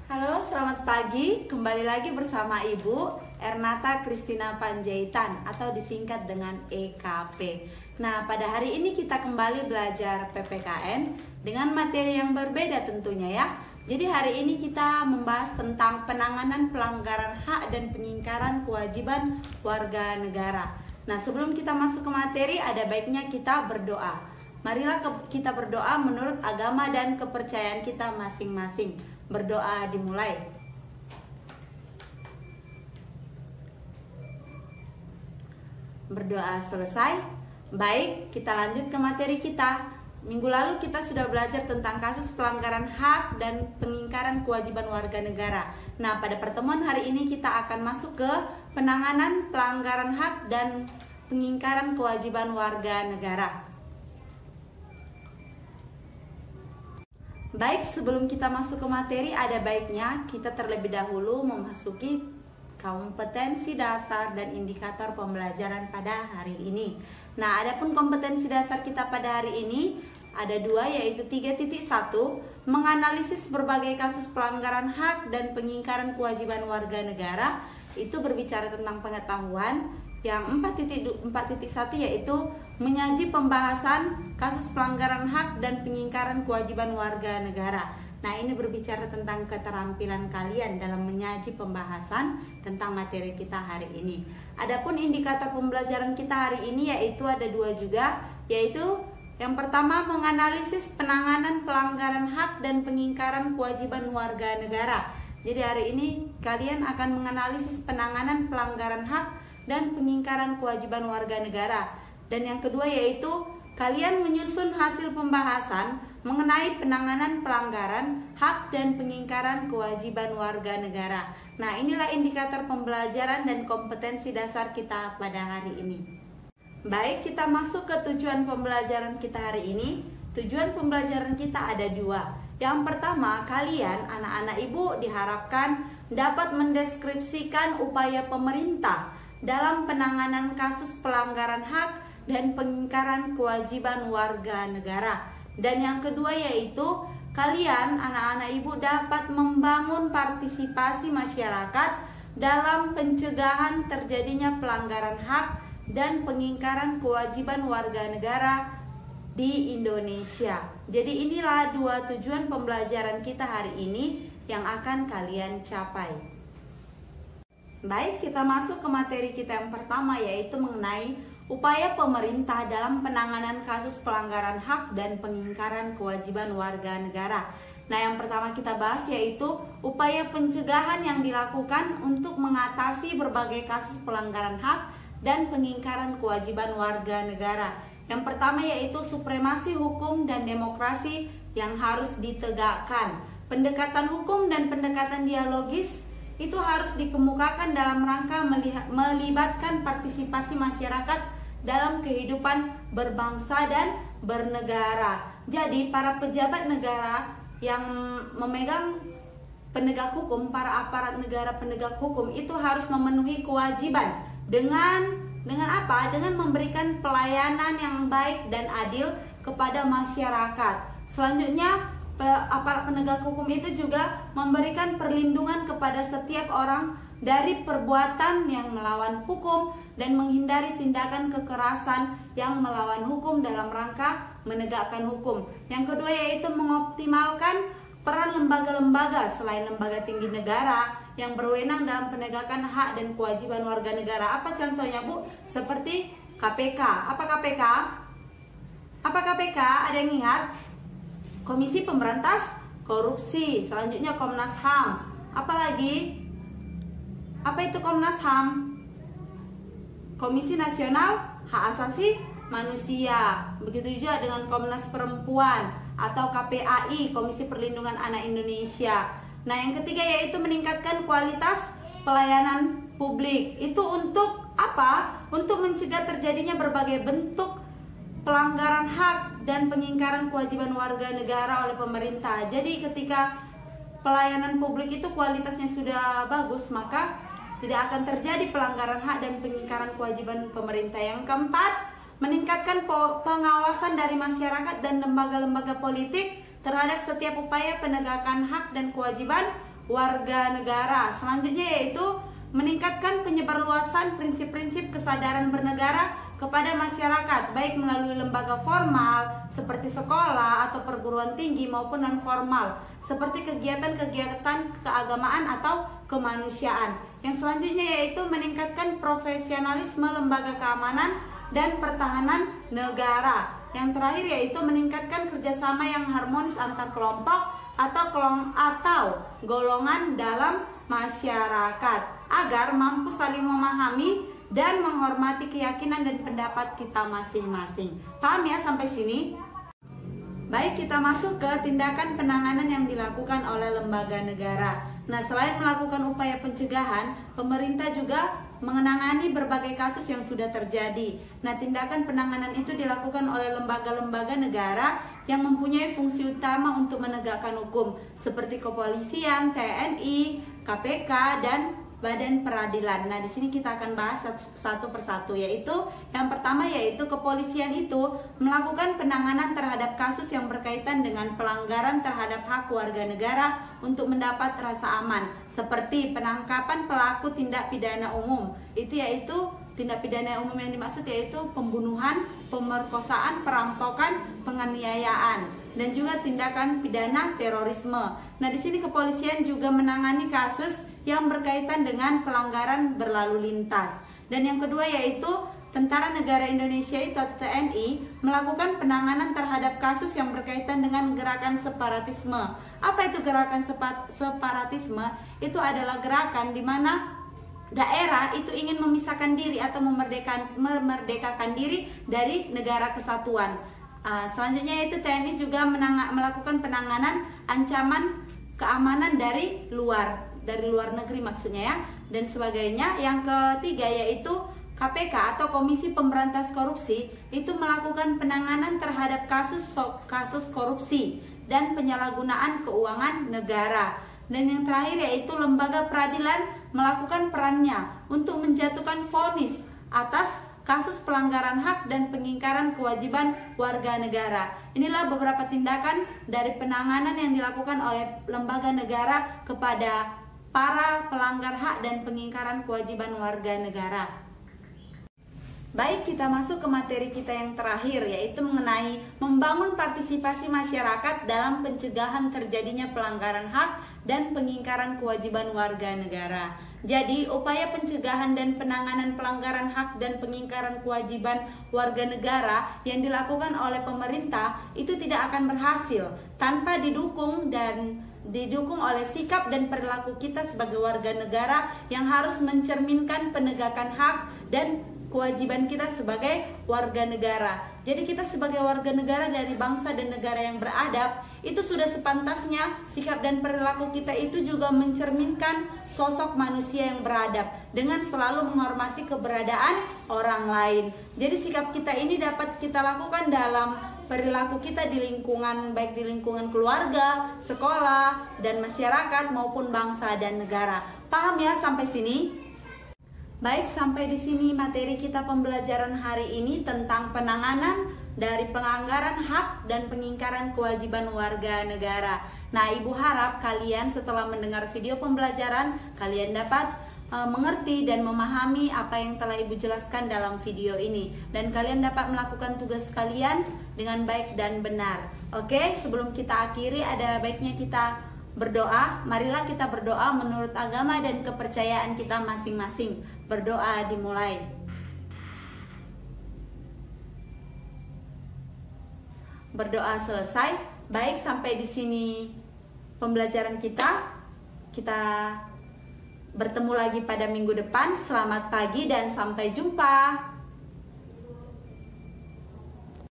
Halo, selamat pagi. Kembali lagi bersama Ibu Ernata Kristina Panjaitan atau disingkat dengan EKP. Nah, pada hari ini kita kembali belajar PPKN dengan materi yang berbeda tentunya ya. Jadi hari ini kita membahas tentang penanganan pelanggaran hak dan pengingkaran kewajiban warga negara. Nah, sebelum kita masuk ke materi, ada baiknya kita berdoa. Marilah kita berdoa menurut agama dan kepercayaan kita masing-masing. Berdoa dimulai. Berdoa selesai. Baik, kita lanjut ke materi kita. Minggu lalu kita sudah belajar tentang kasus pelanggaran hak dan pengingkaran kewajiban warga negara. Nah, pada pertemuan hari ini kita akan masuk ke penanganan pelanggaran hak dan pengingkaran kewajiban warga negara. Baik, sebelum kita masuk ke materi, ada baiknya kita terlebih dahulu memasuki kompetensi dasar dan indikator pembelajaran pada hari ini. Nah, adapun kompetensi dasar kita pada hari ini ada dua, yaitu 3.1, menganalisis berbagai kasus pelanggaran hak dan pengingkaran kewajiban warga negara. Itu berbicara tentang pengetahuan. Yang 4.1 yaitu menyaji pembahasan kasus pelanggaran hak dan pengingkaran kewajiban warga negara. Nah, ini berbicara tentang keterampilan kalian dalam menyaji pembahasan tentang materi kita hari ini. Adapun indikator pembelajaran kita hari ini yaitu ada dua juga, yaitu yang pertama menganalisis penanganan pelanggaran hak dan pengingkaran kewajiban warga negara. Jadi hari ini kalian akan menganalisis penanganan pelanggaran hak dan pengingkaran kewajiban warga negara. Dan yang kedua yaitu kalian menyusun hasil pembahasan mengenai penanganan pelanggaran hak dan pengingkaran kewajiban warga negara. Nah, inilah indikator pembelajaran dan kompetensi dasar kita pada hari ini. Baik, kita masuk ke tujuan pembelajaran kita hari ini. Tujuan pembelajaran kita ada dua. Yang pertama, kalian anak-anak ibu diharapkan dapat mendeskripsikan upaya pemerintah dalam penanganan kasus pelanggaran hak dan pengingkaran kewajiban warga negara. Dan yang kedua yaitu kalian anak-anak ibu dapat membangun partisipasi masyarakat dalam pencegahan terjadinya pelanggaran hak dan pengingkaran kewajiban warga negara di Indonesia. Jadi inilah dua tujuan pembelajaran kita hari ini yang akan kalian capai. Baik, kita masuk ke materi kita yang pertama, yaitu mengenai upaya pemerintah dalam penanganan kasus pelanggaran hak dan pengingkaran kewajiban warga negara. Nah, yang pertama kita bahas yaitu upaya pencegahan yang dilakukan untuk mengatasi berbagai kasus pelanggaran hak dan pengingkaran kewajiban warga negara. Yang pertama yaitu supremasi hukum dan demokrasi yang harus ditegakkan. Pendekatan hukum dan pendekatan dialogis itu harus dikemukakan dalam rangka melibatkan partisipasi masyarakat dalam kehidupan berbangsa dan bernegara. Jadi para pejabat negara yang memegang penegak hukum, para aparat negara penegak hukum itu harus memenuhi kewajiban dengan apa? Dengan memberikan pelayanan yang baik dan adil kepada masyarakat. Selanjutnya, aparat penegak hukum itu juga memberikan perlindungan kepada setiap orang dari perbuatan yang melawan hukum dan menghindari tindakan kekerasan yang melawan hukum dalam rangka menegakkan hukum. Yang kedua yaitu mengoptimalkan peran lembaga-lembaga selain lembaga tinggi negara yang berwenang dalam penegakan hak dan kewajiban warga negara. Apa contohnya, Bu? Seperti KPK. Apa KPK? Apa KPK? Ada yang ingat? Komisi Pemberantas Korupsi. Selanjutnya Komnas HAM. Apalagi? Apa itu Komnas HAM? Komisi Nasional Hak Asasi Manusia. Begitu juga dengan Komnas Perempuan atau KPAI, Komisi Perlindungan Anak Indonesia. Nah, yang ketiga yaitu meningkatkan kualitas pelayanan publik. Itu untuk apa? Untuk mencegah terjadinya berbagai bentuk pelanggaran hak dan pengingkaran kewajiban warga negara oleh pemerintah. Jadi ketika pelayanan publik itu kualitasnya sudah bagus, maka tidak akan terjadi pelanggaran hak dan pengingkaran kewajiban pemerintah. Yang keempat, meningkatkan pengawasan dari masyarakat dan lembaga-lembaga politik terhadap setiap upaya penegakan hak dan kewajiban warga negara. Selanjutnya yaitu meningkatkan penyebarluasan prinsip-prinsip kesadaran bernegara kepada masyarakat, baik melalui lembaga formal seperti sekolah atau perguruan tinggi maupun non formal, seperti kegiatan-kegiatan keagamaan atau kemanusiaan. Yang selanjutnya yaitu meningkatkan profesionalisme lembaga keamanan dan pertahanan negara. Yang terakhir yaitu meningkatkan kerjasama yang harmonis antar kelompok atau golongan dalam masyarakat agar mampu saling memahami dan menghormati keyakinan dan pendapat kita masing-masing. Paham ya sampai sini? Baik, kita masuk ke tindakan penanganan yang dilakukan oleh lembaga negara. Nah, selain melakukan upaya pencegahan, pemerintah juga menangani berbagai kasus yang sudah terjadi. Nah, tindakan penanganan itu dilakukan oleh lembaga-lembaga negara yang mempunyai fungsi utama untuk menegakkan hukum, seperti kepolisian, TNI, KPK, dan Badan Peradilan. Nah, di sini kita akan bahas satu persatu, yaitu yang pertama yaitu kepolisian itu melakukan penanganan terhadap kasus yang berkaitan dengan pelanggaran terhadap hak warga negara untuk mendapat rasa aman, seperti penangkapan pelaku tindak pidana umum. Itu yaitu tindak pidana umum yang dimaksud yaitu pembunuhan, pemerkosaan, perampokan, penganiayaan, dan juga tindakan pidana terorisme. Nah, di sini kepolisian juga menangani kasus yang berkaitan dengan pelanggaran berlalu lintas. Dan yang kedua yaitu Tentara Negara Indonesia itu atau TNI melakukan penanganan terhadap kasus yang berkaitan dengan gerakan separatisme. Apa itu gerakan separatisme? Itu adalah gerakan di mana daerah itu ingin memisahkan diri atau memerdekakan diri dari negara kesatuan. Selanjutnya yaitu TNI juga melakukan penanganan ancaman keamanan dari luar negeri maksudnya ya, dan sebagainya. Yang ketiga yaitu KPK atau Komisi Pemberantas Korupsi itu melakukan penanganan terhadap kasus korupsi dan penyalahgunaan keuangan negara. Dan yang terakhir yaitu lembaga peradilan melakukan perannya untuk menjatuhkan vonis atas kasus pelanggaran hak dan pengingkaran kewajiban warga negara. Inilah beberapa tindakan dari penanganan yang dilakukan oleh lembaga negara kepada para pelanggar hak dan pengingkaran kewajiban warga negara. Baik, kita masuk ke materi kita yang terakhir, yaitu mengenai membangun partisipasi masyarakat dalam pencegahan terjadinya pelanggaran hak dan pengingkaran kewajiban warga negara. Jadi, upaya pencegahan dan penanganan pelanggaran hak dan pengingkaran kewajiban warga negara yang dilakukan oleh pemerintah itu tidak akan berhasil tanpa didukung oleh sikap dan perilaku kita sebagai warga negara yang harus mencerminkan penegakan hak dan kewajiban kita sebagai warga negara. Jadi kita sebagai warga negara dari bangsa dan negara yang beradab, itu sudah sepantasnya sikap dan perilaku kita itu juga mencerminkan sosok manusia yang beradab dengan selalu menghormati keberadaan orang lain. Jadi sikap kita ini dapat kita lakukan dalam perilaku kita di lingkungan, baik di lingkungan keluarga, sekolah, dan masyarakat maupun bangsa dan negara. Paham ya sampai sini? Baik, sampai di sini materi kita pembelajaran hari ini tentang penanganan dari pelanggaran hak dan pengingkaran kewajiban warga negara. Nah, Ibu harap kalian setelah mendengar video pembelajaran, kalian dapat mengerti dan memahami apa yang telah Ibu jelaskan dalam video ini, dan kalian dapat melakukan tugas kalian dengan baik dan benar. Oke, sebelum kita akhiri ada baiknya kita berdoa. Marilah kita berdoa menurut agama dan kepercayaan kita masing-masing. Berdoa dimulai. Berdoa selesai. Baik, sampai di sini pembelajaran kita. Kita bertemu lagi pada minggu depan. Selamat pagi dan sampai jumpa.